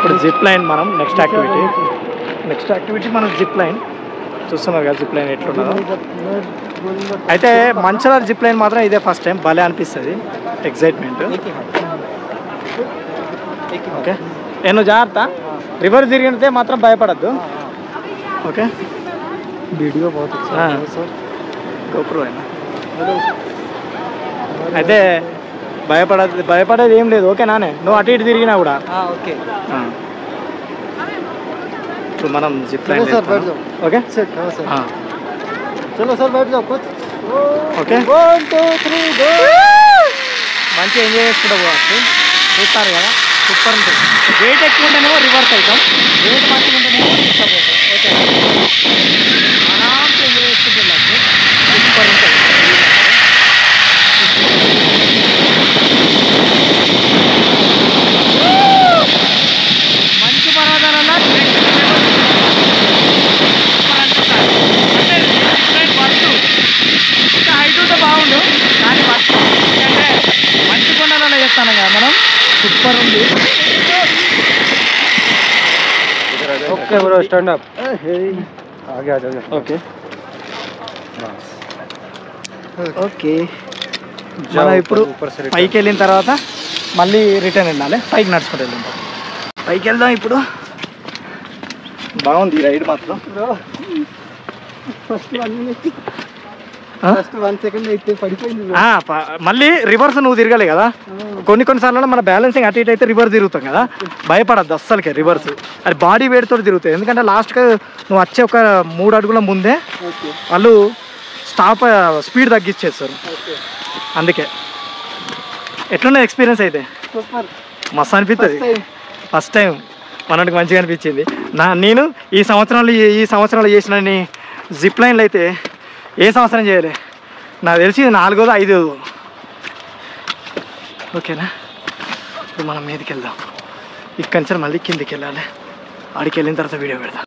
ఇప్పుడు zip line మనం next activity మనం జిప్ లైన్ చూస్తున్నారు కదా. జిప్ లైన్ ఎట్లున్నదో అయితే మంచిగా జిప్ లైన్ మాత్రం ఇదే ఫస్ట్ టైం భలే అనిపిస్తుంది, ఎక్సైట్మెంట్. ఓకే నేను జాగ్రత్త, రివర్స్ తిరిగితే మాత్రం భయపడద్దు. ఓకే వీడియో గోప్రో అయినా అయితే భయపడేది ఏం లేదు. ఓకే నానే, నువ్వు అటు ఇటు తిరిగినా కూడా ఓకే. ఇప్పుడు మనం జిప్ లైన్ ఓకే చలో సార్ బయట ఓకే మంచిగా ఎంజాయ్ చేసుకుంటూ పోవచ్చు. చూస్తారు కదా సూపర్ ఉంటుంది. వెయిట్ ఎక్కువ ఉంటేనేమో రివర్స్ అవుతాం, వెయిట్ మంచిగా ఉంటేనేమో డిస్టర్బ్ అవుతాం. ఓకే ఆరామ్స్ ఎంజాయ్ చేసుకుంటూ వెళ్ళచ్చు, సూపర్ ఉంటుంది. మంచి పర్వతాలలో ఇంకా హైట్ ఉంటే బాగుండు, కానీ వర్క్ ఎందుకంటే మంచి కొండలలో చేస్తాను కదా మనం. సూపర్ ఉంది. Okay bro stand up. Okay okay మనం ఇప్పుడు పైకి వెళ్ళిన తర్వాత మళ్ళీ రిటర్న్ వెళ్ళాలి, పైకి నడుచుకుంటూ వెళ్ళింటాం. పైకి వెళ్దాం ఇప్పుడు. బాగుంది రైడ్ మాత్రం. ఫస్ట్ 1 సెకండ్ అయితే పడిపోయింది. మళ్ళీ రివర్స్ నువ్వు తిరగలే కదా. కొన్నిసార్లు మన బ్యాలెన్సింగ్ అటు ఇటు అయితే రివర్స్ తిరుగుతాం కదా, భయపడద్దు అస్సలకే రివర్స్. అది బాడీ వెయిట్ తోటి తిరుగుతాయి. ఎందుకంటే లాస్ట్గా నువ్వు వచ్చే ఒక 3 అడుగుల ముందే వాళ్ళు స్పీడ్ తగ్గించేస్తారు. అందుకే ఎట్లున్నా ఎక్స్పీరియన్స్ అయితే మస్తు అనిపిస్తుంది. ఫస్ట్ టైం మనకి మంచిగా అనిపించింది. నేను ఈ సంవత్సరంలో చేసిన జిప్ లైన్లు అయితే ఏ సంవత్సరం చేయలే, నాకు తెలిసి 4వ 5వ. ఓకేనా, ఇప్పుడు మనం మీదకి వెళ్దాం. ఇక్కడి నుంచి మళ్ళీ కిందికి వెళ్ళాలి. ఆడికి వెళ్ళిన తర్వాత వీడియో పెడదాం.